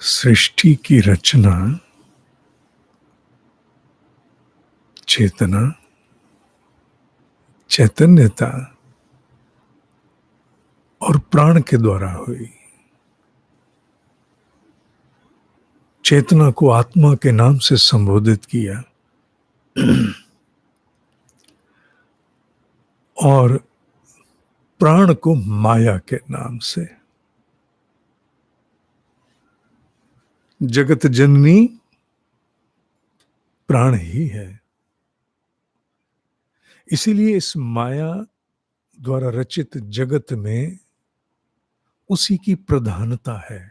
सृष्टि की रचना चेतना, चैतन्यता और प्राण के द्वारा हुई। चेतना को आत्मा के नाम से संबोधित किया और प्राण को माया के नाम से। जगत जननी प्राण ही है। इसीलिए इस माया द्वारा रचित जगत में उसी की प्रधानता है।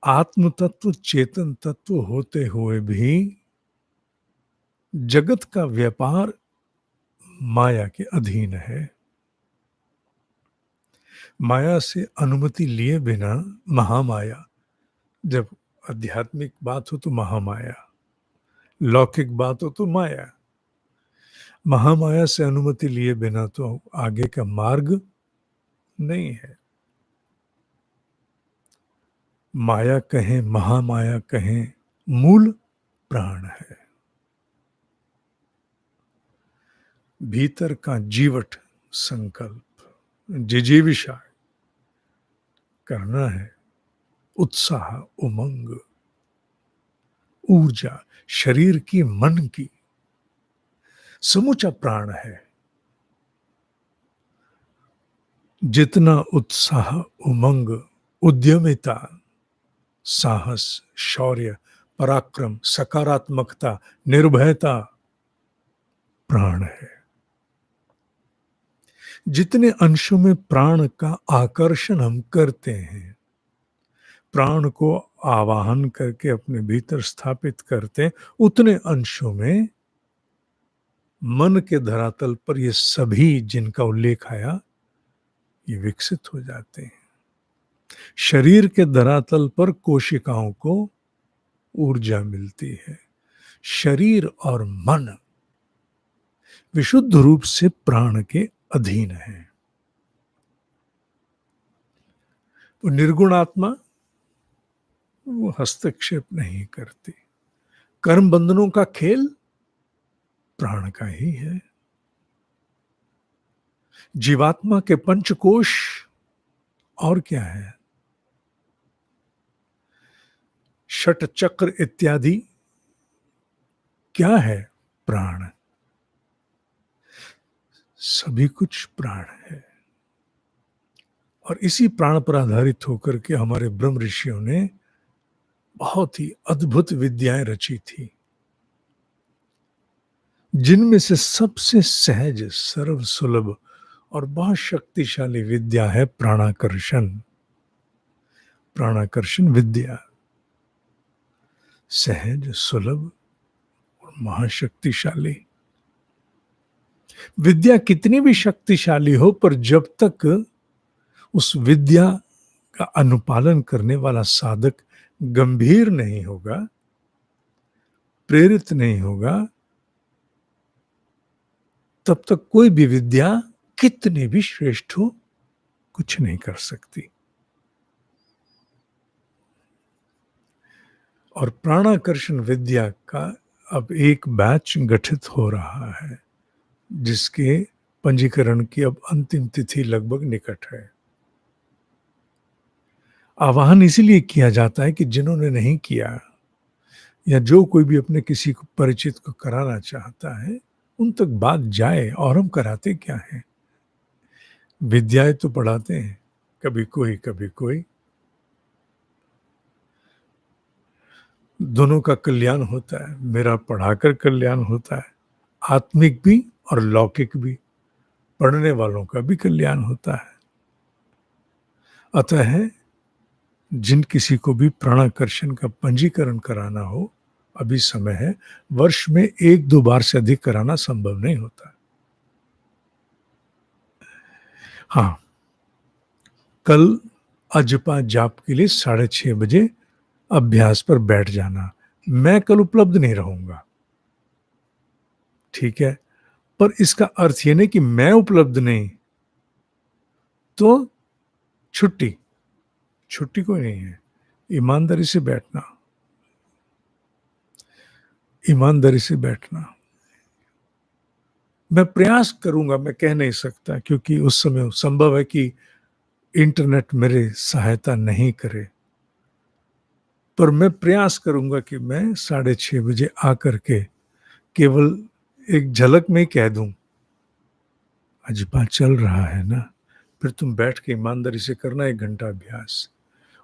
आत्म तत्व चेतन तत्व होते हुए भी जगत का व्यापार माया के अधीन है। माया से अनुमति लिए बिना महामाया, जब आध्यात्मिक बात हो तो महामाया, लौकिक बात हो तो माया, महामाया से अनुमति लिए बिना तो आगे का मार्ग नहीं है। माया कहें महामाया कहें, मूल प्राण है। भीतर का जीवट संकल्प, जिजीविषा करना है, उत्साह, उमंग, ऊर्जा, शरीर की मन की, समूचा प्राण है। जितना उत्साह, उमंग, उद्यमिता, साहस, शौर्य, पराक्रम, सकारात्मकता, निर्भयता प्राण है। जितने अंशों में प्राण का आकर्षण हम करते हैं, प्राण को आवाहन करके अपने भीतर स्थापित करते हैं, उतने अंशों में मन के धरातल पर ये सभी जिनका उल्लेख आया ये विकसित हो जाते हैं। शरीर के धरातल पर कोशिकाओं को ऊर्जा मिलती है। शरीर और मन विशुद्ध रूप से प्राण के अधीन है। वो निर्गुण आत्मा, वो हस्तक्षेप नहीं करती। कर्म बंधनों का खेल प्राण का ही है। जीवात्मा के पंचकोश और क्या है? षट चक्र इत्यादि क्या है? प्राण। सभी कुछ प्राण है। और इसी प्राण पर आधारित होकर के हमारे ब्रह्म ऋषियों ने बहुत ही अद्भुत विद्याएं रची थी, जिनमें से सबसे सहज, सर्व सुलभ और बहुत शक्तिशाली विद्या है प्राणाकर्षण। प्राणाकर्षण विद्या सहज, सुलभ और महाशक्तिशाली। विद्या कितनी भी शक्तिशाली हो, पर जब तक उस विद्या का अनुपालन करने वाला साधक गंभीर नहीं होगा, प्रेरित नहीं होगा, तब तक कोई भी विद्या कितनी भी श्रेष्ठ हो कुछ नहीं कर सकती। और प्राणाकर्षण विद्या का अब एक बैच गठित हो रहा है, जिसके पंजीकरण की अब अंतिम तिथि लगभग निकट है। आह्वान इसीलिए किया जाता है कि जिन्होंने नहीं किया, या जो कोई भी अपने किसी को परिचित को कराना चाहता है, उन तक बात जाए। और हम कराते क्या हैं? विद्याएं तो पढ़ाते हैं, कभी कोई कभी कोई। दोनों का कल्याण होता है। मेरा पढ़ाकर कल्याण होता है, आत्मिक भी और लौकिक भी। पढ़ने वालों का भी कल्याण होता है। अतः जिन किसी को भी प्राणाकर्षण का पंजीकरण कराना हो, अभी समय है। वर्ष में 1-2 बार से अधिक कराना संभव नहीं होता। हाँ, कल अजपा जाप के लिए 6:30 बजे अभ्यास पर बैठ जाना। मैं कल उपलब्ध नहीं रहूंगा, ठीक है? पर इसका अर्थ यह नहीं कि मैं उपलब्ध नहीं तो छुट्टी। छुट्टी कोई नहीं है। ईमानदारी से बैठना, ईमानदारी से बैठना। मैं प्रयास करूँगा, मैं कह नहीं सकता क्योंकि उस समय संभव है कि इंटरनेट मेरी सहायता नहीं करे। पर मैं प्रयास करूँगा कि मैं 6:30 बजे आकर के केवल एक झलक में ही कह दूँ, आज बात चल रहा है ना? फिर तुम बैठ के ईमानदारी से करना 1 घंटा अभ्यास।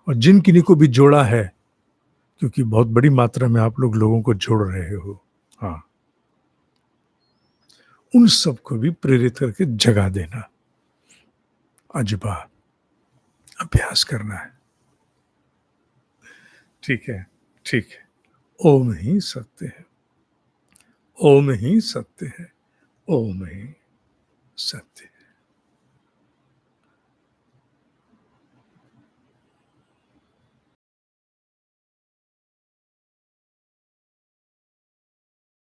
और जिन किन्हीं को भी जोड़ा है, क्योंकि बहुत बड़ी मात्रा में आप लोगों को जोड़ रहे हो। हाँ, उन सबको भी प्रेरित करके जगा देना। अजबा अभ्यास करना है। ठीक है, ठीक है। ओम ही सत्य है, ओम ही सत्य है, ओम ही सत्य।